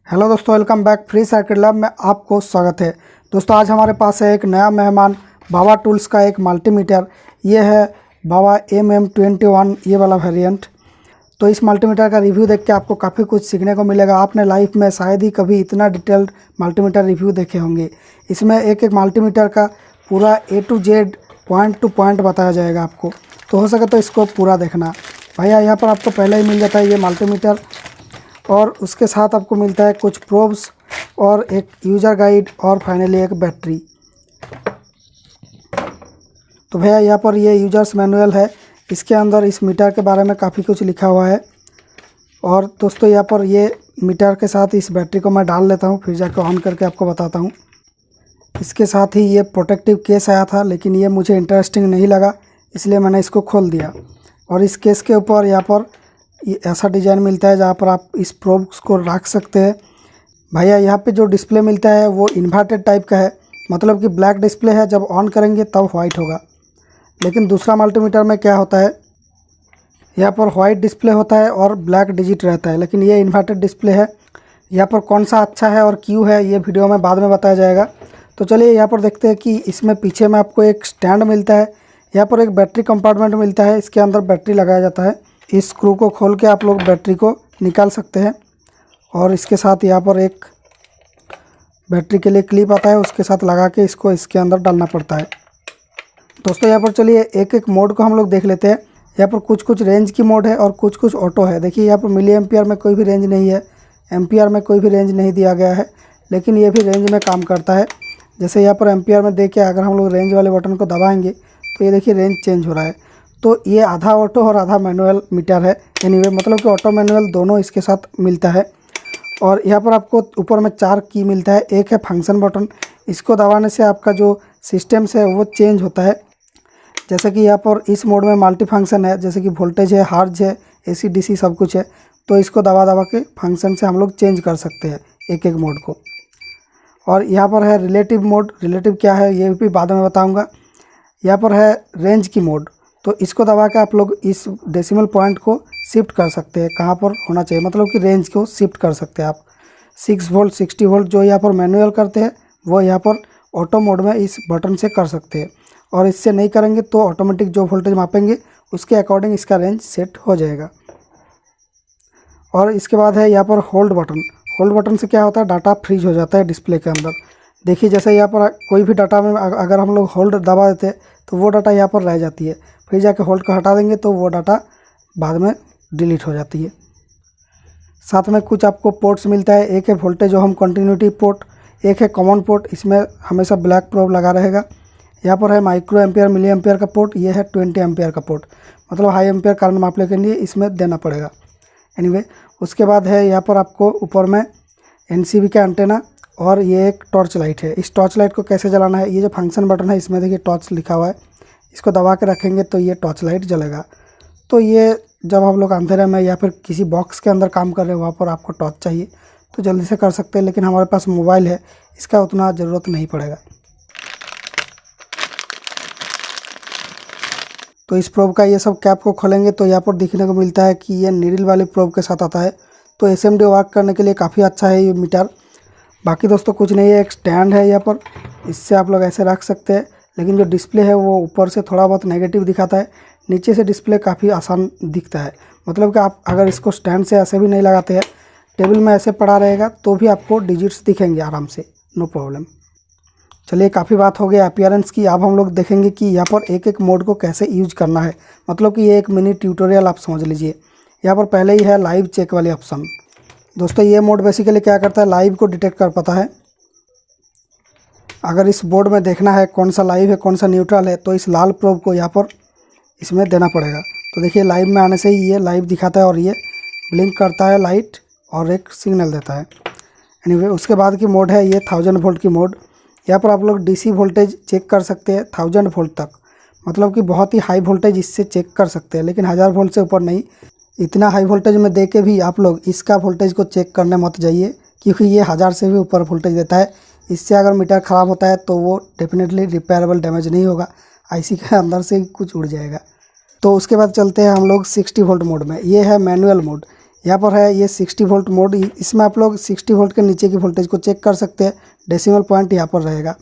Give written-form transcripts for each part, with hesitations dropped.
Hello दोस्तों, welcome back free circuit lab में आपको स्वागत है। दोस्तों आज हमारे पास है एक नया मेहमान बाबा टूल्स का एक मल्टीमीटर। ये है बाबा MM21 ये वाला वेरिएंट। तो इस मल्टीमीटर का रिव्यू देख के आपको काफ़ी कुछ सीखने को मिलेगा। आपने लाइफ में शायद ही कभी इतना डिटेल्ड मल्टीमीटर रिव्यू देखे होंगे। इसमें एक एक मल्टीमीटर का पूरा A to Z point two point बताया जाएगा आपको। तो हो सके तो इसको पूरा देखना। भैया यहाँ पर आपको पहले ही मिल जाता है ये मल्टीमीटर, और उसके साथ आपको मिलता है कुछ प्रोब्स और एक यूज़र गाइड और फाइनली एक बैटरी। तो भैया यहाँ पर ये यूजर्स मैनुअल है। इसके अंदर इस मीटर के बारे में काफ़ी कुछ लिखा हुआ है। और दोस्तों यहाँ पर ये मीटर के साथ इस बैटरी को मैं डाल लेता हूँ, फिर जाकर ऑन करके आपको बताता हूँ। इसके साथ ही ये प्रोटेक्टिव केस आया था, लेकिन ये मुझे इंटरेस्टिंग नहीं लगा, इसलिए मैंने इसको खोल दिया। और इस केस के ऊपर यहाँ पर ऐसा डिज़ाइन मिलता है जहाँ पर आप इस प्रोब्स को रख सकते हैं। भैया यहाँ पे जो डिस्प्ले मिलता है वो इन्वर्टेड टाइप का है, मतलब कि ब्लैक डिस्प्ले है, जब ऑन करेंगे तब वाइट होगा। लेकिन दूसरा मल्टीमीटर में क्या होता है, यहाँ पर वाइट डिस्प्ले होता है और ब्लैक डिजिट रहता है, लेकिन ये इन्वर्टेड डिस्प्ले है। यहाँ पर कौन सा अच्छा है और क्यों है ये वीडियो में बाद में बताया जाएगा। तो चलिए यहाँ पर देखते हैं कि इसमें पीछे में आपको एक स्टैंड मिलता है, यहाँ पर एक बैटरी कंपार्टमेंट मिलता है, इसके अंदर बैटरी लगाया जाता है। इस स्क्रू को खोल के आप लोग बैटरी को निकाल सकते हैं। और इसके साथ यहाँ पर एक बैटरी के लिए क्लिप आता है, उसके साथ लगा के इसको इसके अंदर डालना पड़ता है। दोस्तों यहाँ पर चलिए एक एक मोड को हम लोग देख लेते हैं। यहाँ पर कुछ कुछ रेंज की मोड है और कुछ कुछ ऑटो है। देखिए यहाँ पर मिली एम्पियर में कोई भी रेंज नहीं है, एम्पियर में कोई भी रेंज नहीं दिया गया है, लेकिन ये भी रेंज में काम करता है। जैसे यहाँ पर एम्पियर में देख के अगर हम लोग रेंज वाले बटन को दबाएंगे तो ये देखिए रेंज चेंज हो रहा है। तो ये आधा ऑटो और आधा मैनुअल मीटर है। एनीवे मतलब कि ऑटो मैनुअल दोनों इसके साथ मिलता है। और यहाँ पर आपको ऊपर में 4 की मिलता है। एक है फंक्शन बटन, इसको दबाने से आपका जो सिस्टम्स है वो चेंज होता है। जैसे कि यहाँ पर इस मोड में मल्टी फंक्शन है, जैसे कि वोल्टेज है, हर्ट्ज है, AC DC सब कुछ है। तो इसको दबा दबा के फंक्शन से हम लोग चेंज कर सकते हैं एक एक मोड को। और यहाँ पर है रिलेटिव मोड। रिलेटिव क्या है ये भी बाद में बताऊँगा। यहाँ पर है रेंज की मोड, तो इसको दबा के आप लोग इस डेसिमल पॉइंट को शिफ्ट कर सकते हैं, कहाँ पर होना चाहिए, मतलब कि रेंज को शिफ्ट कर सकते हैं आप। 6 वोल्ट 60 वोल्ट जो यहाँ पर मैनुअल करते हैं वो यहाँ पर ऑटो मोड में इस बटन से कर सकते हैं। और इससे नहीं करेंगे तो ऑटोमेटिक जो वोल्टेज मापेंगे उसके अकॉर्डिंग इसका रेंज सेट हो जाएगा। और इसके बाद है यहाँ पर होल्ड बटन। होल्ड बटन से क्या होता है, डाटा फ्रीज हो जाता है डिस्प्ले के अंदर। देखिए जैसे यहाँ पर कोई भी डाटा में अगर हम लोग होल्ड दबा देते हैं तो वो डाटा यहाँ पर रह जाती है, फिर जाके होल्ड को हटा देंगे तो वो डाटा बाद में डिलीट हो जाती है। साथ में कुछ आपको पोर्ट्स मिलता है। एक है वोल्टेज होम कंटिन्यूटी पोर्ट, एक है कॉमन पोर्ट, इसमें हमेशा ब्लैक प्रोब लगा रहेगा। यहाँ पर है माइक्रो एम्पियर मिली एम्पियर का पोर्ट, ये है 20 एम्पियर का पोर्ट, मतलब हाई एम्पियर करंट मापने के लिए इसमें देना पड़ेगा। एनीवे उसके बाद है यहाँ पर आपको ऊपर में NCV का एंटेना और ये एक टॉर्च लाइट है। इस टॉर्च लाइट को कैसे जलाना है, ये जो फंक्शन बटन है इसमें देखिए टॉर्च लिखा हुआ है, इसको दबा के रखेंगे तो ये टॉर्च लाइट जलेगा। तो ये जब हम लोग अंधेरे में या फिर किसी बॉक्स के अंदर काम कर रहे हैं वहाँ पर आपको टॉर्च चाहिए तो जल्दी से कर सकते हैं, लेकिन हमारे पास मोबाइल है इसका उतना ज़रूरत नहीं पड़ेगा। तो इस प्रोब का ये सब कैप को खोलेंगे तो यहाँ पर दिखने को मिलता है कि ये नीडल वाले प्रोब के साथ आता है। तो SMD वर्क करने के लिए काफ़ी अच्छा है ये मीटर। बाकी दोस्तों कुछ नहीं है, एक स्टैंड है यहाँ पर, इससे आप लोग ऐसे रख सकते हैं। लेकिन जो डिस्प्ले है वो ऊपर से थोड़ा बहुत नेगेटिव दिखाता है, नीचे से डिस्प्ले काफ़ी आसान दिखता है। मतलब कि आप अगर इसको स्टैंड से ऐसे भी नहीं लगाते हैं, टेबल में ऐसे पड़ा रहेगा तो भी आपको डिजिट्स दिखेंगे आराम से, नो प्रॉब्लम। चलिए काफ़ी बात हो गई अपीयरेंस की। अब हम लोग देखेंगे कि यहाँ पर एक एक मोड को कैसे यूज करना है, मतलब कि ये एक मिनी ट्यूटोरियल आप समझ लीजिए। यहाँ पर पहले ही है लाइव चेक वाली ऑप्शन। दोस्तों ये मोड बेसिकली क्या करता है, लाइव को डिटेक्ट कर पाता है। अगर इस बोर्ड में देखना है कौन सा लाइव है कौन सा न्यूट्रल है तो इस लाल प्रोब को यहाँ पर इसमें देना पड़ेगा। तो देखिए लाइव में आने से ही ये लाइव दिखाता है और ये ब्लिंक करता है लाइट और एक सिग्नल देता है। एनीवे उसके बाद की मोड है ये 1000 वोल्ट की मोड। यहाँ पर आप लोग DC वोल्टेज चेक कर सकते हैं 1000 वोल्ट तक, मतलब कि बहुत ही हाई वोल्टेज इससे चेक कर सकते हैं, लेकिन 1000 वोल्ट से ऊपर नहीं। इतना हाई वोल्टेज में दे के भी आप लोग इसका वोल्टेज को चेक करने मत जाइए, क्योंकि ये 1000 से भी ऊपर वोल्टेज देता है। इससे अगर मीटर ख़राब होता है तो वो डेफिनेटली रिपेयरेबल डैमेज नहीं होगा, IC के अंदर से कुछ उड़ जाएगा। तो उसके बाद चलते हैं हम लोग 60 वोल्ट मोड में। ये है मैनुअल मोड। यहाँ पर है ये 60 वोल्ट मोड, इसमें आप लोग 60 वोल्ट के नीचे की वोल्टेज को चेक कर सकते हैं। डेसिमल पॉइंट यहाँ पर रहेगा।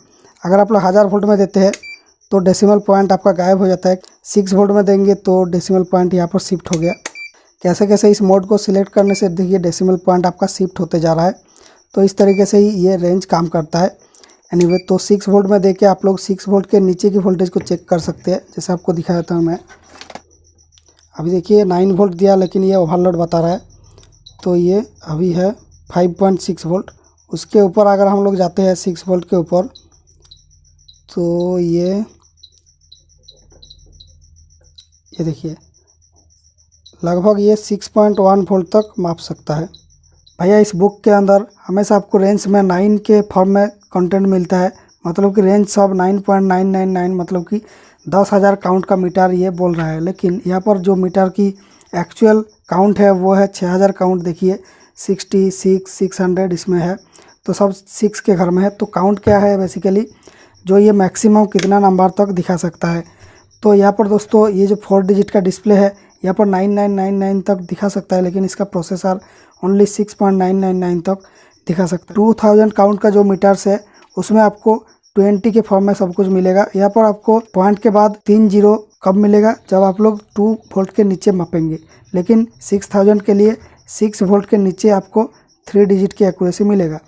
अगर आप लोग 1000 वोल्ट में देते हैं तो डेसिमल पॉइंट आपका गायब हो जाता है। 6 वोल्ट में देंगे तो डेसिमल पॉइंट यहाँ पर शिफ्ट हो गया। कैसे कैसे इस मोड को सिलेक्ट करने से देखिए डेसिमल पॉइंट आपका शिफ्ट होते जा रहा है। तो इस तरीके से ही ये रेंज काम करता है। एनीवे तो 6 वोल्ट में देके आप लोग 6 वोल्ट के नीचे की वोल्टेज को चेक कर सकते हैं। जैसे आपको दिखाया था मैं, अभी देखिए 9 वोल्ट दिया लेकिन ये ओवरलोड बता रहा है। तो ये अभी है 5.6 वोल्ट। उसके ऊपर अगर हम लोग जाते हैं 6 वोल्ट के ऊपर तो ये देखिए लगभग ये 6.1 वोल्ट तक माप सकता है। भैया इस बुक के अंदर हमेशा आपको रेंज में 9 के फॉर्म में कंटेंट मिलता है। मतलब कि रेंज सब 9.999 मतलब कि 10,000 काउंट का मीटर ये बोल रहा है। लेकिन यहाँ पर जो मीटर की एक्चुअल काउंट है वो है 6000 काउंट। देखिए 66 600 इसमें है, तो सब 6 के घर में है। तो काउंट क्या है बेसिकली, जो ये मैक्सिमम कितना नंबर तक दिखा सकता है। तो यहाँ पर दोस्तों ये जो 4 डिजिट का डिस्प्ले है यहाँ पर 9999 तक दिखा सकता है, लेकिन इसका प्रोसेसर ओनली 6.999 तक दिखा सकता है। 2000 काउंट का जो मीटर्स है उसमें आपको 20 के फॉर्म में सब कुछ मिलेगा। यहाँ पर आपको पॉइंट के बाद 3 जीरो कब मिलेगा, जब आप लोग 2 वोल्ट के नीचे मापेंगे। लेकिन 6000 के लिए 6 वोल्ट के नीचे आपको 3 डिजिट की एक्यूरेसी मिलेगा।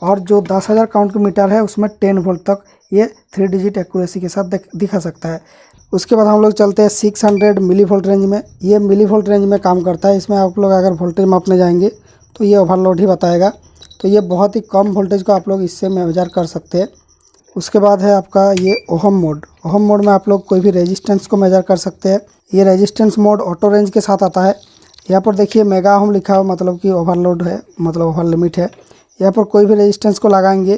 और जो 10,000 काउंट का मीटर है उसमें 10 वोल्ट तक ये 3 डिजिट एक्यूरेसी के साथ दिखा सकता है। उसके बाद हम लोग चलते हैं 600 मिली वोल्ट रेंज में। ये मिली वोल्ट रेंज में काम करता है। इसमें आप लोग अगर वोल्टेज मापने जाएंगे तो ये ओवरलोड ही बताएगा। तो ये बहुत ही कम वोल्टेज को आप लोग इससे मेजर कर सकते हैं। उसके बाद है आपका ये ओहम मोड। ओहम मोड में आप लोग कोई भी रेजिस्टेंस को मेजर कर सकते हैं। ये रेजिस्टेंस मोड ऑटो रेंज के साथ आता है। यहाँ पर देखिए मेगा ओहम लिखा हुआ, मतलब कि ओवरलोड है, मतलब ओवर लिमिट है। यहाँ पर कोई भी रेजिस्टेंस को लगाएंगे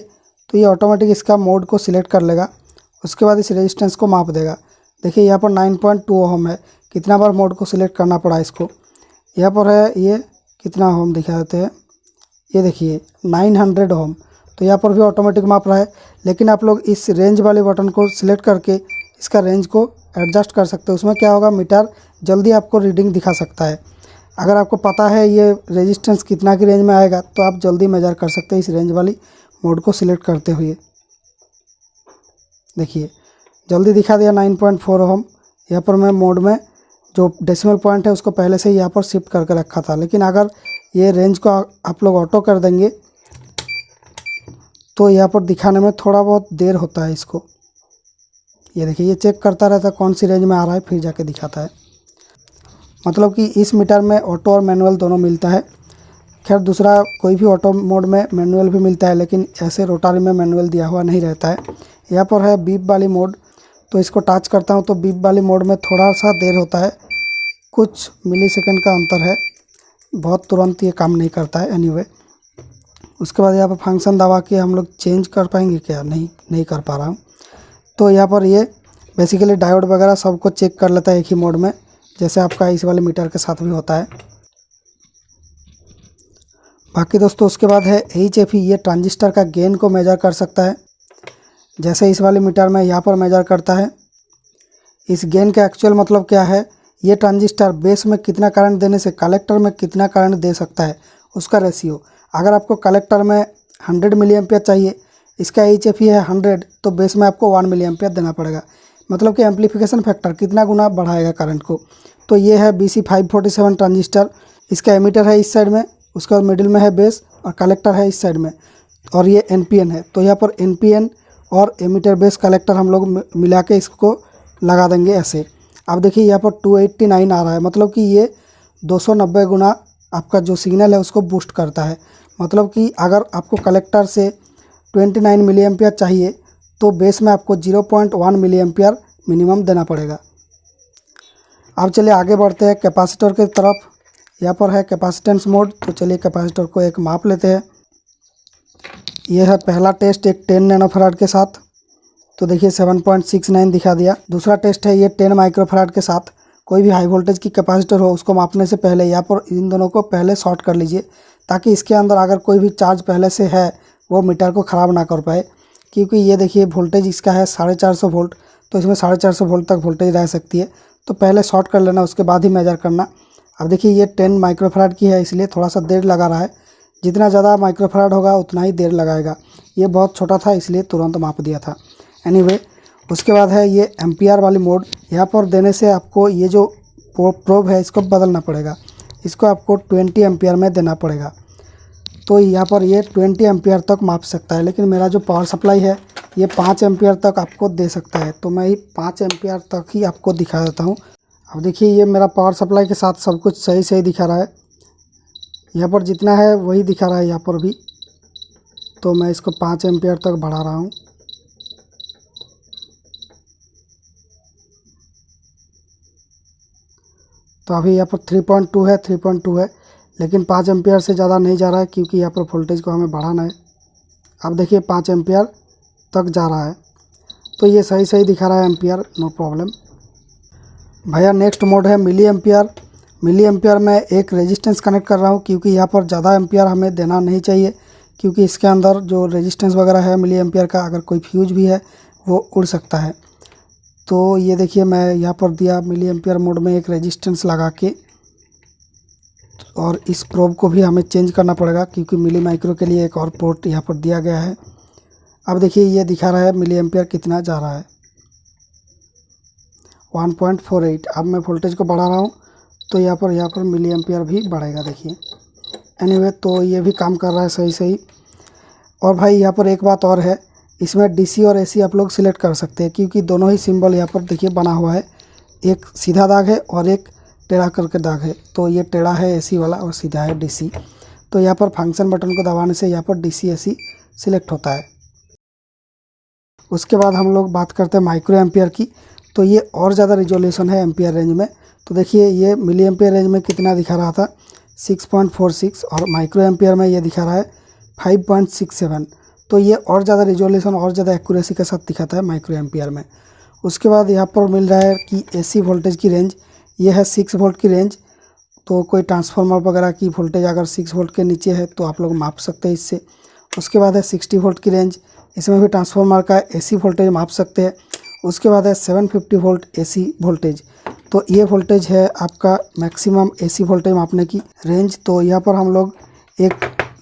तो ये ऑटोमेटिक इसका मोड को सिलेक्ट कर लेगा। उसके बाद इस रेजिस्टेंस को माप देगा। देखिए यहाँ पर 9.2 ओहम है। कितना बार मोड को सिलेक्ट करना पड़ा इसको। यहाँ पर है ये कितना ओहम दिखा देते हैं, ये देखिए 900 ओहम। तो यहाँ पर भी ऑटोमेटिक माप रहा है। लेकिन आप लोग इस रेंज वाले बटन को सिलेक्ट करके इसका रेंज को एडजस्ट कर सकते हैं। उसमें क्या होगा, मीटर जल्दी आपको रीडिंग दिखा सकता है। अगर आपको पता है ये रेजिस्टेंस कितना की रेंज में आएगा तो आप जल्दी मेजर कर सकते हैं इस रेंज वाली मोड को सिलेक्ट करते हुए। देखिए जल्दी दिखा दिया 9.4 ओहम। यहाँ पर मैं मोड में जो डेसिमल पॉइंट है उसको पहले से ही यहाँ पर शिफ्ट करके रखा था। लेकिन अगर ये रेंज को आप लोग ऑटो कर देंगे तो यहाँ पर दिखाने में थोड़ा बहुत देर होता है इसको। ये देखिए ये चेक करता रहता है कौन सी रेंज में आ रहा है, फिर जाके दिखाता है। मतलब कि इस मीटर में ऑटो और मैनुअल दोनों मिलता है। खैर दूसरा कोई भी ऑटो मोड में मैनुअल भी मिलता है, लेकिन ऐसे रोटारी में मैनुअल दिया हुआ नहीं रहता है। यहाँ पर है बीप वाली मोड। तो इसको टच करता हूँ तो बीप वाली मोड में थोड़ा सा देर होता है, कुछ मिलीसेकंड का अंतर है, बहुत तुरंत ये काम नहीं करता है। एनीवे उसके बाद यहाँ पर फंक्शन दबा के हम लोग चेंज कर पाएंगे क्या, नहीं कर पा रहा हूँ। तो यहाँ पर ये बेसिकली डायोड वगैरह सबको चेक कर लेता है एक ही मोड में, जैसे आपका इस वाले मीटर के साथ भी होता है। बाकी दोस्तों उसके बाद है HFE। ये ट्रांजिस्टर का गेन को मेजर कर सकता है, जैसे इस वाले मीटर में यहाँ पर मेजर करता है। इस गेन का एक्चुअल मतलब क्या है, ये ट्रांजिस्टर बेस में कितना करंट देने से कलेक्टर में कितना करंट दे सकता है उसका रेशियो। अगर आपको कलेक्टर में 100 मिली एम्पियर चाहिए, इसका HFE है 100, तो बेस में आपको 1 मिली एम्पियर देना पड़ेगा। मतलब कि एम्पलीफिकेशन फैक्टर कितना गुना बढ़ाएगा करंट को। तो ये है BC547 ट्रांजिस्टर। इसका एमीटर है इस साइड में, उसके बाद मिडिल में है बेस और कलेक्टर है इस साइड में, और ये NPN है। तो यहाँ पर NPN और एमीटर बेस कलेक्टर हम लोग मिला के इसको लगा देंगे ऐसे। अब देखिए यहाँ पर 289 आ रहा है, मतलब कि ये 290 गुना आपका जो सिग्नल है उसको बूस्ट करता है। मतलब कि अगर आपको कलेक्टर से 29 मिली एम्पियर चाहिए तो बेस में आपको 0.1 मिली एम्पियर मिनिमम देना पड़ेगा। अब चलिए आगे बढ़ते हैं कैपेसिटर की तरफ। यहाँ पर है कैपेसिटेंस मोड। तो चलिए कैपेसिटर को एक माप लेते हैं। यह है पहला टेस्ट एक 10 नैनोफैराड के साथ। तो देखिए 7.69 दिखा दिया। दूसरा टेस्ट है ये 10 माइक्रोफैराड के साथ। कोई भी हाई वोल्टेज की कैपेसिटर हो उसको मापने से पहले यहाँ पर इन दोनों को पहले शॉर्ट कर लीजिए, ताकि इसके अंदर अगर कोई भी चार्ज पहले से है वो मीटर को ख़राब ना कर पाए। क्योंकि ये देखिए वोल्टेज इसका है 450 वोल्ट, तो इसमें 450 वोल्ट तक वोल्टेज रह सकती है। तो पहले शॉर्ट कर लेना, उसके बाद ही मेजर करना। अब देखिए ये 10 माइक्रोफैराड की है, इसलिए थोड़ा सा देर लगा रहा है। जितना ज़्यादा माइक्रोफैराड होगा उतना ही देर लगाएगा। ये बहुत छोटा था इसलिए तुरंत माप दिया था। एनीवे, उसके बाद है ये एम्पियर वाली मोड। यहाँ पर देने से आपको ये जो प्रोब है इसको बदलना पड़ेगा। इसको आपको 20 एम्पियर में देना पड़ेगा। तो यहाँ पर ये 20 एम्पियर तक माप सकता है, लेकिन मेरा जो पावर सप्लाई है ये 5 एम्पियर तक आपको दे सकता है। तो मैं 5 एम्पियर तक ही आपको दिखा देता हूँ। अब देखिए ये मेरा पावर सप्लाई के साथ सब कुछ सही सही दिखा रहा है। यहाँ पर जितना है वही दिखा रहा है यहाँ पर भी। तो मैं इसको 5 एम्पियर तक बढ़ा रहा हूँ। तो अभी यहाँ पर 3.2 है, 3.2 है, लेकिन 5 एम्पियर से ज़्यादा नहीं जा रहा है क्योंकि यहाँ पर वोल्टेज को हमें बढ़ाना है। अब देखिए 5 एम्पियर तक जा रहा है। तो ये सही सही दिखा रहा है एम्पियर, नो प्रॉब्लम। भैया नेक्स्ट मोड है मिली एम्पियर। मिली एम्पियर में एक रेजिस्टेंस कनेक्ट कर रहा हूँ क्योंकि यहाँ पर ज़्यादा एम्पियर हमें देना नहीं चाहिए, क्योंकि इसके अंदर जो रेजिस्टेंस वगैरह है मिली एम्पियर का, अगर कोई फ्यूज भी है वो उड़ सकता है। तो ये देखिए मैं यहाँ पर दिया मिली एम्पियर मोड में एक रेजिस्टेंस लगा के, और इस प्रोब को भी हमें चेंज करना पड़ेगा क्योंकि मिली माइक्रो के लिए एक और पोर्ट यहाँ पर दिया गया है। अब देखिए ये दिखा रहा है मिली एम्पियर कितना जा रहा है, 1.48। अब मैं वोल्टेज को बढ़ा रहा हूँ तो यहाँ पर मिली एम्पियर भी बढ़ेगा, देखिए। एनीवे, तो ये भी काम कर रहा है सही सही। और भाई यहाँ पर एक बात और है, इसमें डीसी और एसी आप लोग सिलेक्ट कर सकते हैं क्योंकि दोनों ही सिंबल यहाँ पर देखिए बना हुआ है। एक सीधा दाग है और एक टेढ़ा करके दाग है। तो ये टेढ़ा है एसी वाला और सीधा है डीसी। तो यहाँ पर फंक्शन बटन को दबाने से यहाँ पर डीसी एसी सिलेक्ट होता है। उसके बाद हम लोग बात करते हैं माइक्रो एम्पियर की। तो ये और ज़्यादा रिजोल्यूशन है एम्पियर रेंज में। तो देखिए ये मिली एम्पियर रेंज में कितना दिखा रहा था, 6.46, और माइक्रो एम्पियर में ये दिखा रहा है 5.67। तो ये और ज़्यादा रिजोल्यूशन और ज़्यादा एक्यूरेसी के साथ दिखाता है माइक्रो एम्पियर में। उसके बाद यहाँ पर मिल रहा है कि एसी वोल्टेज की रेंज, ये है 6 वोल्ट की रेंज। तो कोई ट्रांसफार्मर वगैरह की वोल्टेज अगर 6 वोल्ट के नीचे है तो आप लोग माप सकते हैं इससे। उसके बाद है 60 वोल्ट की रेंज, इसमें भी ट्रांसफार्मर का एसी वोल्टेज माप सकते हैं। उसके बाद है 750 वोल्ट एसी वोल्टेज। तो ये वोल्टेज है आपका मैक्सिमम एसी वोल्टेज मापने की रेंज। तो यहाँ पर हम लोग एक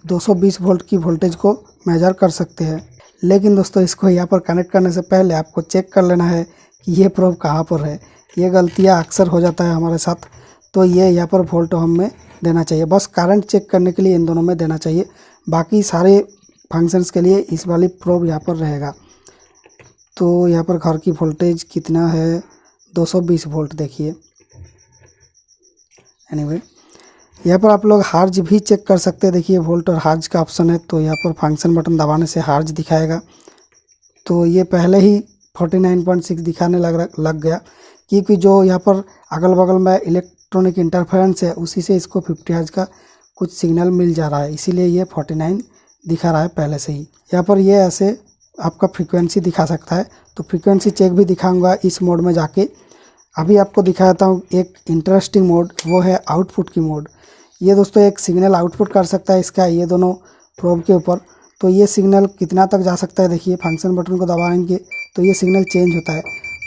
220 वोल्ट की वोल्टेज को मेजर कर सकते हैं। लेकिन दोस्तों इसको यहाँ पर कनेक्ट करने से पहले आपको चेक कर लेना है कि ये प्रोब कहाँ पर है। ये गलतियाँ अक्सर हो जाता है हमारे साथ। तो ये यहाँ पर वोल्ट हमें देना चाहिए, बस करंट चेक करने के लिए इन दोनों में देना चाहिए। बाकी सारे फंक्शंस के लिए इस वाली प्रोब यहाँ पर रहेगा। तो यहाँ पर घर की वोल्टेज कितना है, 220 वोल्ट देखिए। एनीवे, यहाँ पर आप लोग हार्ज भी चेक कर सकते हैं। देखिए वोल्ट और हार्ज का ऑप्शन है, तो यहाँ पर फंक्शन बटन दबाने से हार्ज दिखाएगा। तो ये पहले ही 49.6 दिखाने लग गया क्योंकि जो यहाँ पर अगल बगल में इलेक्ट्रॉनिक इंटरफेरेंस है उसी से इसको 50 हर्ट्ज का कुछ सिग्नल मिल जा रहा है, इसीलिए ये 49 दिखा रहा है पहले से ही। यहाँ पर ये ऐसे आपका फ्रीक्वेंसी दिखा सकता है। तो फ्रीक्वेंसी चेक भी दिखाऊंगा इस मोड में जाके। अभी आपको दिखाता हूँ एक इंटरेस्टिंग मोड, वो है आउटपुट की मोड। ये दोस्तों एक सिग्नल आउटपुट कर सकता है इसका, ये दोनों प्रोब के ऊपर। तो ये सिग्नल कितना तक जा सकता है, देखिए फंक्शन बटन को दबाएंगे तो ये सिग्नल चेंज होता है।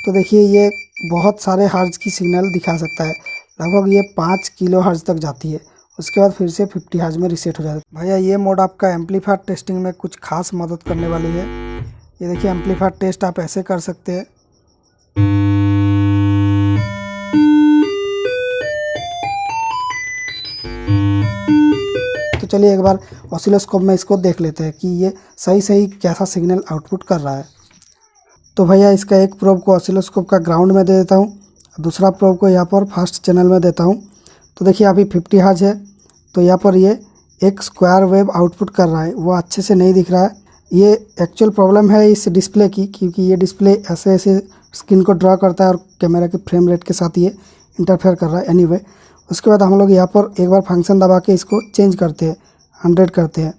तो देखिए ये बहुत सारे हर्ट्ज की सिग्नल दिखा सकता है, लगभग ये 5 किलो हर्ट्ज तक जाती है। उसके बाद फिर से 50 हर्ट्ज में रीसेट हो जाता है। भैया ये मोड आपका एम्पलीफायर टेस्टिंग में कुछ खास मदद करने वाली है। ये देखिए एम्पलीफायर टेस्ट आप ऐसे कर सकते हैं। तो चलिए एक बार ऑसिलोस्कोप में इसको देख लेते हैं कि ये सही सही कैसा सिग्नल आउटपुट कर रहा है। तो भैया इसका एक प्रोब को ऑसिलोस्कोप का ग्राउंड में दे देता हूँ, दूसरा प्रोब को यहाँ पर फर्स्ट चैनल में देता हूँ। तो देखिए अभी 50 हर्ट्ज है, तो यहाँ पर ये एक स्क्वायर वेव आउटपुट कर रहा है, वो अच्छे से नहीं दिख रहा है। ये एक्चुअल प्रॉब्लम है इस डिस्प्ले की, क्योंकि ये डिस्प्ले ऐसे ऐसे स्क्रीन को ड्रा करता है और कैमरा के फ्रेम रेट के साथ ये इंटरफेयर कर रहा है। एनीवे, उसके बाद हम लोग यहाँ पर एक बार फंक्शन दबा के इसको चेंज करते हैं, 100 करते हैं।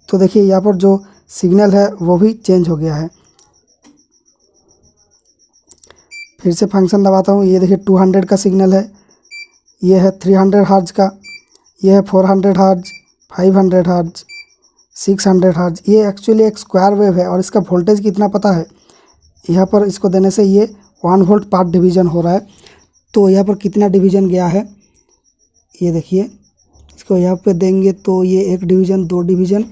तो देखिए यहाँ पर जो सिग्नल है वो भी चेंज हो गया है। फिर से फंक्शन दबाता हूँ, ये देखिए 200 का सिग्नल है, ये है 300 हर्ट्ज का, ये है 400 हर्ट्ज, 500 हर्ट्ज, 600 हर्ट्ज। ये एक्चुअली एक स्क्वायर वेव है और इसका वोल्टेज कितना पता है, यहाँ पर इसको देने से ये 1 वोल्ट पार्ट डिवीज़न हो रहा है। तो यहाँ पर कितना डिवीज़न गया है, ये देखिए, इसको यहाँ पे देंगे तो ये 1 डिवीज़न, 2 डिवीज़न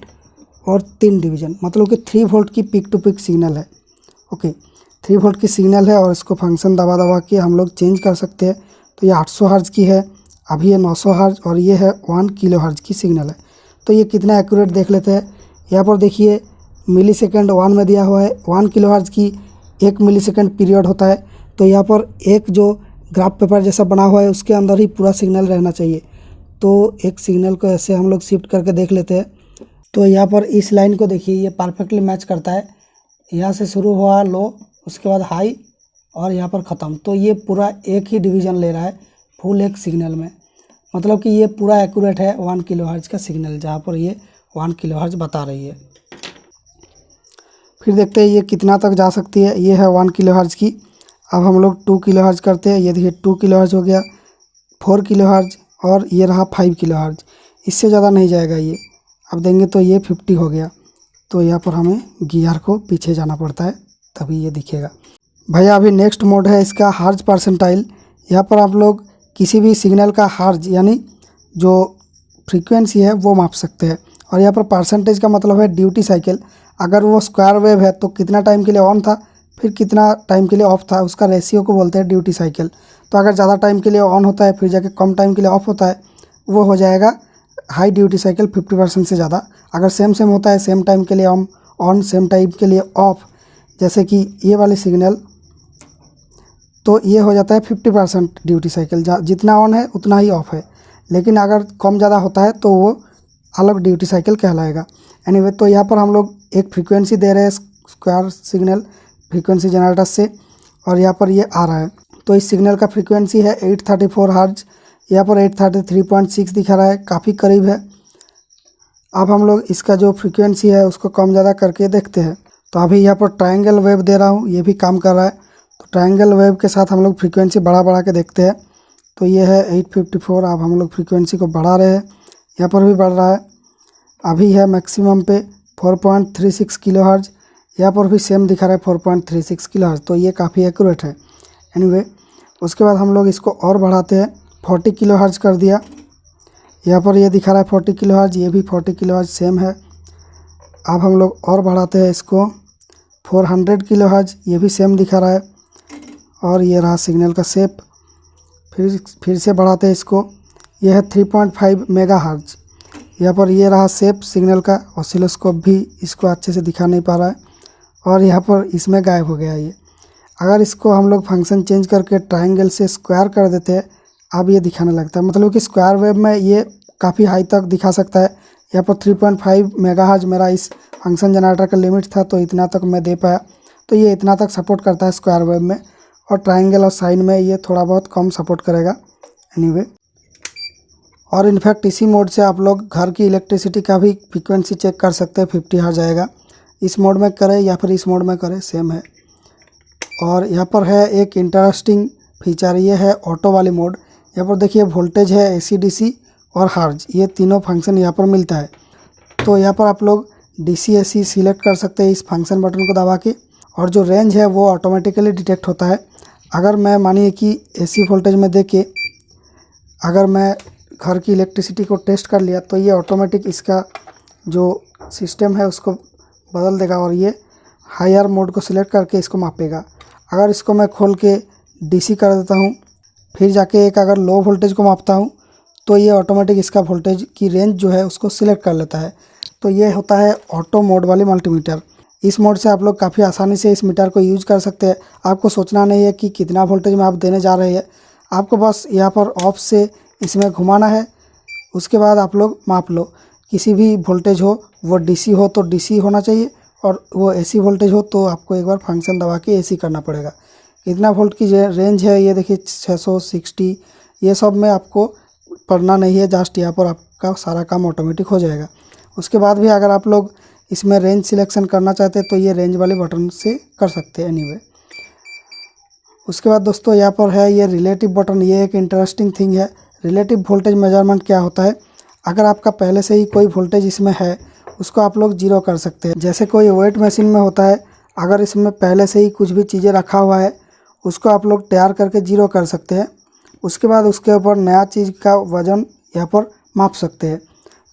और 3 डिवीज़न, मतलब कि 3 वोल्ट की पीक टू पीक सिग्नल है। ओके, 3 वोल्ट की सिग्नल है और इसको फंक्शन दबा दबा के हम लोग चेंज कर सकते हैं। तो ये 800 हर्ट्ज़ की है, अभी ये 900 हर्ट्ज़ और ये है 1 किलो हर्ट्ज़ की सिग्नल है। तो ये कितना एक्यूरेट देख लेते हैं। यहाँ पर देखिए मिली सेकेंड 1 में दिया हुआ है, 1 किलो हर्ट्ज़ की 1 मिली सेकेंड पीरियड होता है। तो यहाँ पर एक जो ग्राफ पेपर जैसा बना हुआ है उसके अंदर ही पूरा सिग्नल रहना चाहिए। तो एक सिग्नल को ऐसे हम लोग शिफ्ट करके देख लेते हैं। तो यहाँ पर इस लाइन को देखिए, ये परफेक्टली मैच करता है। यहाँ से शुरू हुआ लो, उसके बाद हाई और यहाँ पर ख़त्म। तो ये पूरा एक ही डिवीज़न ले रहा है फुल एक सिग्नल में, मतलब कि ये पूरा एक्यूरेट है 1 किलो हर्ट्ज़ का सिग्नल, जहाँ पर ये 1 किलो हर्ट्ज़ बता रही है। फिर देखते हैं ये कितना तक जा सकती है। ये है 1 किलो हर्ट्ज़ की। अब हम लोग 2 किलो हर्ट्ज़ करते हैं। ये देखिए 2 किलो हर्ट्ज़ हो गया, 4 किलो हर्ट्ज़ और ये रहा 5 किलो हर्ट्ज़। इससे ज़्यादा नहीं जाएगा ये। अब देंगे तो ये 50 हो गया। तो यहाँ पर हमें गियर को पीछे जाना पड़ता है तभी ये दिखेगा। भैया अभी नेक्स्ट मोड है इसका हर्ट्ज़ परसेंटाइल। यहाँ पर आप लोग किसी भी सिग्नल का हर्ट्ज़ यानी जो फ्रीक्वेंसी है वो माप सकते हैं। और यहाँ पर परसेंटेज का मतलब है ड्यूटी साइकिल। अगर वो स्क्वायर वेव है तो कितना टाइम के लिए ऑन था, फिर कितना टाइम के लिए ऑफ था, उसका रेशियो को बोलते हैं ड्यूटी साइकिल। तो अगर ज़्यादा टाइम के लिए ऑन होता है फिर जाके कम टाइम के लिए ऑफ होता है, वो हो जाएगा हाई ड्यूटी साइकिल 50% से ज़्यादा। अगर सेम सेम होता है, सेम टाइम के लिए ऑन सेम टाइम के लिए ऑफ, जैसे कि ये वाली सिग्नल, तो ये हो जाता है 50% ड्यूटी साइकिल। जितना ऑन है उतना ही ऑफ है। लेकिन अगर कम ज़्यादा होता है तो वो अलग ड्यूटी साइकिल कहलाएगा। एनीवे, तो यहाँ पर हम लोग एक फ्रीक्वेंसी दे रहे हैं स्क्वायर सिग्नल फ्रीक्वेंसी जनरेटर से, और यहाँ पर ये आ रहा है। तो इस सिग्नल का फ्रीक्वेंसी है 834 हर्ट्ज़। यहाँ पर 833.6 दिखा रहा है, काफ़ी करीब है। अब हम लोग इसका जो फ्रीक्वेंसी है उसको कम ज़्यादा करके देखते हैं। तो अभी यहाँ पर ट्रायंगल वेव दे रहा हूँ, ये भी काम कर रहा है। तो ट्रायंगल वेव के साथ हम लोग फ्रीक्वेंसी बढ़ा के देखते हैं। तो ये है 854। अब हम लोग फ्रीक्वेंसी को बढ़ा रहे हैं, यहाँ पर भी बढ़ रहा है। अभी है मैक्सिमम पे 4.36 किलो हर्ट्ज़। यहाँ पर भी सेम दिखा रहा है 4.36 किलो हर्ट्ज़। तो ये काफ़ी एक्यूरेट है। एनीवे, उसके बाद हम लोग इसको और बढ़ाते हैं, 40 किलो हर्ट्ज़ कर दिया। यहाँ पर ये दिखा रहा है 40 किलो हर्ट्ज़, ये भी 40 किलो हर्ट्ज़ सेम है। अब हम लोग और बढ़ाते हैं इसको 400 किलो हर्ट्ज़, ये भी सेम दिखा रहा है। और ये रहा सिग्नल का शेप। फिर से बढ़ाते हैं इसको, ये है 3.5 मेगा हर्ट्ज़। यहाँ पर ये रहा शेप सिग्नल का। ऑसिलोस्कोप भी इसको अच्छे से दिखा नहीं पा रहा है और यहाँ पर इसमें गायब हो गया ये। अगर इसको हम लोग फंक्शन चेंज करके ट्रायंगल से स्क्वायर कर देते हैं, अब ये दिखाने लगता है, मतलब कि स्क्वायर वेव में ये काफ़ी हाई तक दिखा सकता है। यहाँ पर 3.5 मेगाहर्ट्ज़ मेरा इस फंक्शन जनरेटर का लिमिट था, तो इतना तक मैं दे पाया। तो ये इतना तक सपोर्ट करता है स्क्वायर वेव में, और ट्रायंगल और साइन में ये थोड़ा बहुत कम सपोर्ट करेगा। एनीवे, और इनफैक्ट इसी मोड से आप लोग घर की इलेक्ट्रिसिटी का भी फ्रीक्वेंसी चेक कर सकते हैं। 50 हर्ट्ज़ आएगा। इस मोड में करें या फिर इस मोड में करें, सेम है। और यहाँ पर है एक इंटरेस्टिंग फीचर, ये है ऑटो वाली मोड। यहाँ पर देखिए वोल्टेज है, AC DC और हर्ट्ज़, ये तीनों फंक्शन यहाँ पर मिलता है। तो यहाँ पर आप लोग DC AC सिलेक्ट कर सकते हैं इस फंक्शन बटन को दबा के, और जो रेंज है वो ऑटोमेटिकली डिटेक्ट होता है। अगर मैं मानिए कि AC वोल्टेज में दे के अगर मैं घर की इलेक्ट्रिसिटी को टेस्ट कर लिया, तो ये ऑटोमेटिक इसका जो सिस्टम है उसको बदल देगा और ये हायर मोड को सिलेक्ट करके इसको मापेगा। अगर इसको मैं खोल के DC कर देता हूँ, फिर जाके एक अगर लो वोल्टेज को मापता हूँ, तो ये ऑटोमेटिक इसका वोल्टेज की रेंज जो है उसको सिलेक्ट कर लेता है। तो ये होता है ऑटो मोड वाली मल्टीमीटर। इस मोड से आप लोग काफ़ी आसानी से इस मीटर को यूज़ कर सकते हैं। आपको सोचना नहीं है कि कितना वोल्टेज में आप देने जा रहे हैं, आपको बस यहाँ पर ऑफ से इसमें घुमाना है, उसके बाद आप लोग माप लो। किसी भी वोल्टेज हो, वो DC हो तो DC होना चाहिए, और वो AC वोल्टेज हो तो आपको एक बार फंक्शन दबा के AC करना पड़ेगा। कितना वोल्ट की रेंज है ये देखिए 660, ये सब में आपको पढ़ना नहीं है, जस्ट यहाँ पर आपका सारा काम ऑटोमेटिक हो जाएगा। उसके बाद भी अगर आप लोग इसमें रेंज सिलेक्शन करना चाहते हैं तो ये रेंज वाले बटन से कर सकते हैं। एनीवे, उसके बाद दोस्तों यहाँ पर है ये रिलेटिव बटन। ये एक इंटरेस्टिंग थिंग है। रिलेटिव वोल्टेज मेजरमेंट क्या होता है, अगर आपका पहले से ही कोई वोल्टेज इसमें है उसको आप लोग जीरो कर सकते हैं। जैसे कोई वेट मशीन में होता है, अगर इसमें पहले से ही कुछ भी चीज़ें रखा हुआ है उसको आप लोग तैयार करके जीरो कर सकते हैं। उसके बाद उसके ऊपर नया चीज़ का वज़न यहाँ पर माप सकते हैं।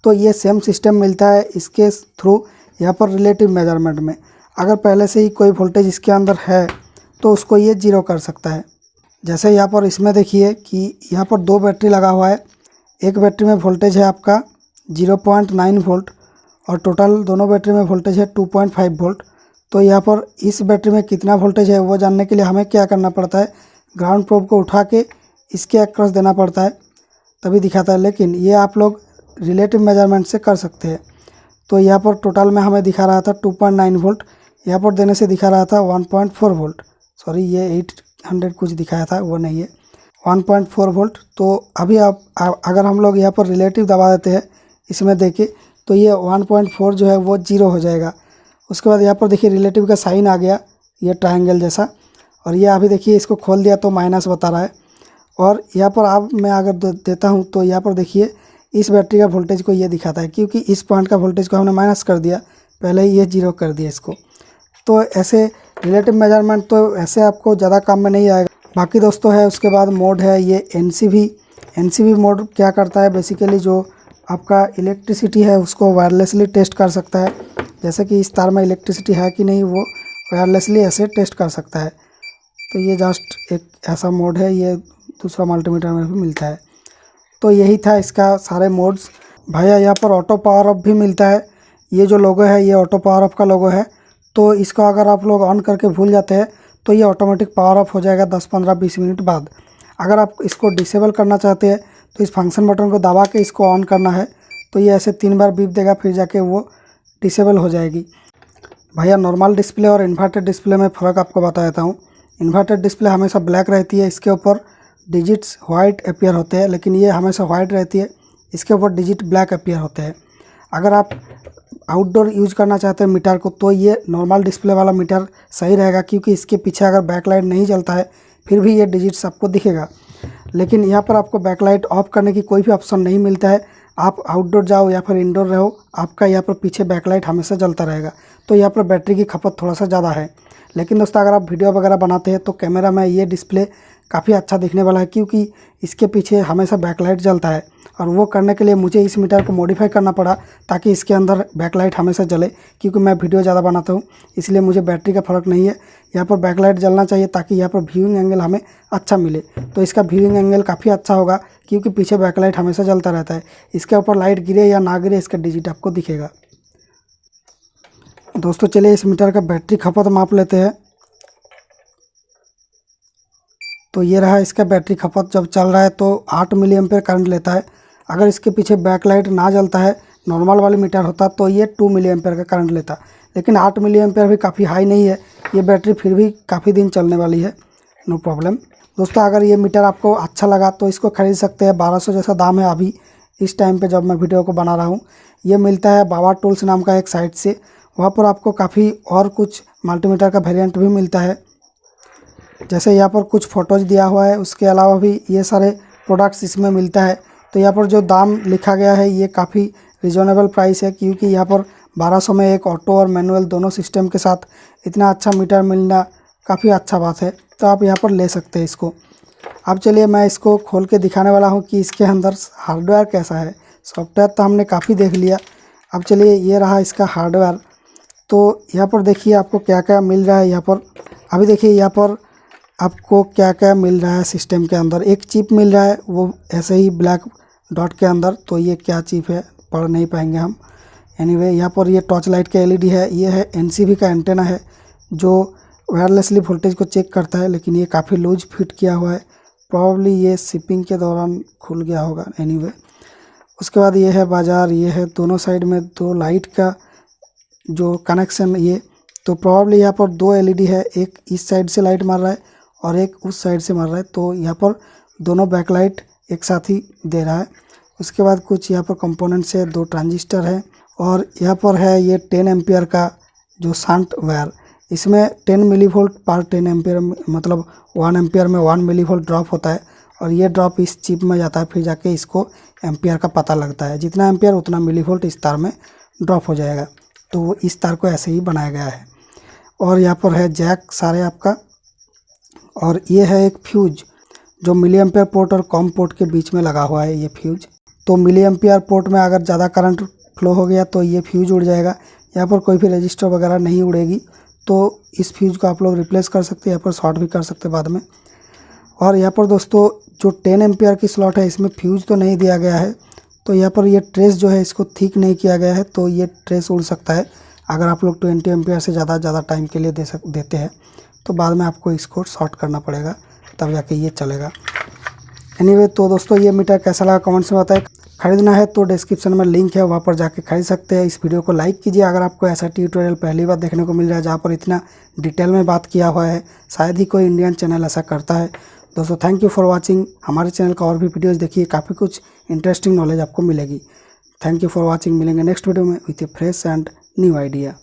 तो ये सेम सिस्टम मिलता है इसके थ्रू यहाँ पर रिलेटिव मेजरमेंट में। अगर पहले से ही कोई वोल्टेज इसके अंदर है तो उसको ये जीरो कर सकता है। जैसे यहाँ पर इसमें देखिए कि यहाँ पर 2 बैटरी लगा हुआ है। एक बैटरी में वोल्टेज है आपका 0.9 वोल्ट और टोटल दोनों बैटरी में वोल्टेज है 2.5 वोल्ट। तो यहाँ पर इस बैटरी में कितना वोल्टेज है वो जानने के लिए हमें क्या करना पड़ता है, ग्राउंड प्रोब को उठा के इसके अक्रॉस देना पड़ता है, तभी दिखाता है। लेकिन ये आप लोग रिलेटिव मेजरमेंट से कर सकते हैं। तो यहाँ पर टोटल में हमें दिखा रहा था 2.9 वोल्ट, यहाँ पर देने से दिखा रहा था 1.4 वोल्ट। सॉरी, ये 800 कुछ दिखाया था, वो नहीं है, 1.4 वोल्ट। तो अभी अगर हम लोग यहाँ पर रिलेटिव दबा देते हैं इसमें देखिए तो ये 1.4 जो है वो जीरो हो जाएगा। उसके बाद यहाँ पर देखिए रिलेटिव का साइन आ गया, ये ट्रायंगल जैसा, और ये अभी देखिए इसको खोल दिया तो माइनस बता रहा है। और यहाँ पर अब मैं अगर देता हूँ तो यहाँ पर देखिए इस बैटरी का वोल्टेज को ये दिखाता है, क्योंकि इस पॉइंट का वोल्टेज को हमने माइनस कर दिया, पहले ही ये जीरो कर दिया इसको। तो ऐसे रिलेटिव मेजरमेंट तो ऐसे आपको ज़्यादा काम में नहीं आएगा। बाकी दोस्तों है उसके बाद मोड है ये एनसीवी मोड क्या करता है, बेसिकली जो आपका इलेक्ट्रिसिटी है उसको वायरलेसली टेस्ट कर सकता है। जैसे कि इस तार में इलेक्ट्रिसिटी है कि नहीं वो वायरलेसली ऐसे टेस्ट कर सकता है। तो ये जस्ट एक ऐसा मोड है, ये दूसरा मल्टीमीटर में भी मिलता है। तो यही था इसका सारे मोड्स। भैया यहाँ पर ऑटो पावर ऑफ भी मिलता है। ये जो लोगो है ये ऑटो पावर ऑफ का लोगो है। तो इसको अगर आप लोग ऑन करके भूल जाते हैं तो ये ऑटोमेटिक पावर ऑफ हो जाएगा 10, 15, 20 मिनट बाद। अगर आप इसको डिसेबल करना चाहते हैं तो इस फंक्शन बटन को दबा के इसको ऑन करना है, तो ये ऐसे 3 बार बीप देगा, फिर जाके वो डिसेबल हो जाएगी। भैया नॉर्मल डिस्प्ले और इन्वर्टेड डिस्प्ले में फ़र्क आपको बता देता हूँ। इन्वर्टेड डिस्प्ले हमेशा ब्लैक रहती है, इसके ऊपर डिजिट्स वाइट अपीयर होते हैं, लेकिन ये हमेशा वाइट रहती है, इसके ऊपर डिजिट ब्लैक अपीयर होते हैं। अगर आप आउटडोर यूज करना चाहते हैं मीटर को तो ये नॉर्मल डिस्प्ले वाला मीटर सही रहेगा, क्योंकि इसके पीछे अगर बैकलाइट नहीं जलता है फिर भी ये डिजिट्स आपको दिखेगा। लेकिन यहाँ पर आपको बैकलाइट ऑफ करने की कोई भी ऑप्शन नहीं मिलता है। आप आउटडोर जाओ या फिर इंडोर रहो, आपका यहाँ पर पीछे बैकलाइट हमेशा जलता रहेगा। तो यहाँ पर बैटरी की खपत थोड़ा सा ज़्यादा है। लेकिन दोस्तों अगर आप वीडियो वगैरह बनाते हैं तो कैमरा में ये डिस्प्ले काफ़ी अच्छा दिखने वाला है, क्योंकि इसके पीछे हमेशा बैकलाइट जलता है। और वो करने के लिए मुझे इस मीटर को मॉडिफाई करना पड़ा ताकि इसके अंदर बैकलाइट हमेशा जले, क्योंकि मैं वीडियो ज़्यादा बनाता हूँ, इसलिए मुझे बैटरी का फ़र्क नहीं है। यहाँ पर बैकलाइट जलना चाहिए ताकि यहाँ पर व्यूइंग एंगल हमें अच्छा मिले। तो इसका व्यूइंग एंगल काफ़ी अच्छा होगा, क्योंकि पीछे बैकलाइट हमेशा जलता रहता है। इसके ऊपर लाइट गिरे या ना गिरे इसका डिजिट आपको दिखेगा। दोस्तों चलिए इस मीटर का बैटरी खपत माप लेते हैं। तो ये रहा इसका बैटरी खपत। जब चल रहा है तो 8 मिली एम्पेयर करंट लेता है। अगर इसके पीछे बैकलाइट ना जलता है, नॉर्मल वाली मीटर होता तो ये 2 मिली एम्पेयर का करंट लेता, लेकिन 8 मिली एम्पेयर भी काफ़ी हाई नहीं है। ये बैटरी फिर भी काफ़ी दिन चलने वाली है, नो प्रॉब्लम। दोस्तों अगर ये मीटर आपको अच्छा लगा तो इसको खरीद सकते हैं। 1200 जैसा दाम है अभी इस टाइम पे जब मैं वीडियो को बना रहा हूँ। ये मिलता है बाबा टूल्स नाम का एक साइट से, वहाँ पर आपको काफ़ी और कुछ मल्टीमीटर का वेरिएंट भी मिलता है। जैसे यहाँ पर कुछ फ़ोटोज़ दिया हुआ है, उसके अलावा भी ये सारे प्रोडक्ट्स इसमें मिलता है। तो यहाँ पर जो दाम लिखा गया है ये काफ़ी रिजनेबल प्राइस है, क्योंकि यहाँ पर 1200 में एक ऑटो और मैनुअल दोनों सिस्टम के साथ इतना अच्छा मीटर मिलना काफ़ी अच्छा बात है। तो आप यहाँ पर ले सकते हैं इसको। अब चलिए मैं इसको खोल के दिखाने वाला हूँ कि इसके अंदर हार्डवेयर कैसा है। सॉफ्टवेयर तो हमने काफ़ी देख लिया, अब चलिए ये रहा इसका हार्डवेयर। तो यहाँ पर देखिए आपको क्या क्या मिल रहा है। यहाँ पर अभी देखिए यहाँ पर आपको क्या क्या मिल रहा है सिस्टम के अंदर। एक चिप मिल रहा है वो ऐसे ही ब्लैक डॉट के अंदर, तो ये क्या चिप है पढ़ नहीं पाएंगे हम। एनीवे यहाँ पर ये टॉर्च लाइट का एलईडी है। ये है एनसीवी का एंटेना है जो वायरलेसली वोल्टेज को चेक करता है, लेकिन ये काफ़ी लूज फिट किया हुआ है, प्रॉब्ली ये शिपिंग के दौरान खुल गया होगा। एनीवे उसके बाद ये है बाज़ार, ये है दोनों साइड में 2 लाइट का जो कनेक्शन। ये तो प्रॉब्ली यहाँ पर 2 एलईडी है, एक इस साइड से लाइट मार रहा है और एक उस साइड से मार रहा है। तो यहाँ पर दोनों बैकलाइट एक साथ ही दे रहा है। उसके बाद कुछ यहाँ पर कंपोनेंट्स है, 2 ट्रांजिस्टर है, और यहाँ पर है ये 10 एम्पियर का जो शंट वायर। इसमें 10 मिली वोल्ट पर 10 एम्पियर, मतलब 1 एम्पियर में 1 मिली वोल्ट ड्रॉप होता है, और ये ड्रॉप इस चिप में जाता है, फिर जाके इसको एम्पियर का पता लगता है। जितना एम्पियर उतना मिली वोल्ट इस तार में ड्रॉप हो जाएगा। तो इस तार को ऐसे ही बनाया गया है। और यहाँ पर है जैक सारे आपका, और ये है एक फ्यूज जो मिली एम्पियर पोर्ट और कॉम पोर्ट के बीच में लगा हुआ है ये फ्यूज। तो मिली एम्पियर पोर्ट में अगर ज़्यादा करंट फ्लो हो गया तो ये फ्यूज उड़ जाएगा। यहाँ पर कोई भी रजिस्टर वगैरह नहीं उड़ेगी, तो इस फ्यूज को आप लोग रिप्लेस कर सकते हैं, यहाँ पर शॉर्ट भी कर सकते हैं बाद में। और यहाँ पर दोस्तों जो 10 एम्पियर की स्लॉट है इसमें फ्यूज तो नहीं दिया गया है, तो यहाँ पर ये ट्रेस जो है इसको थिक नहीं किया गया है, तो ये ट्रेस उड़ सकता है। अगर आप लोग 20 एम्पियर से ज़्यादा टाइम के लिए देते हैं तो बाद में आपको इसको शॉर्ट करना पड़ेगा, तब जाके ये चलेगा। एनीवे तो दोस्तों ये मीटर कैसा लगा कमेंट्स में बताएं। खरीदना है तो डिस्क्रिप्शन में लिंक है, वहाँ पर जाके खरीद सकते हैं। इस वीडियो को लाइक कीजिए अगर आपको ऐसा ट्यूटोरियल पहली बार देखने को मिल रहा है जहाँ पर इतना डिटेल में बात किया हुआ है। शायद ही कोई इंडियन चैनल ऐसा करता है। दोस्तों थैंक यू फॉर वॉचिंग। हमारे चैनल का और भी वीडियोज़ देखिए, काफ़ी कुछ इंटरेस्टिंग नॉलेज आपको मिलेगी। Thank you for watching. मिलेंगे नेक्स्ट वीडियो में with A fresh and new idea.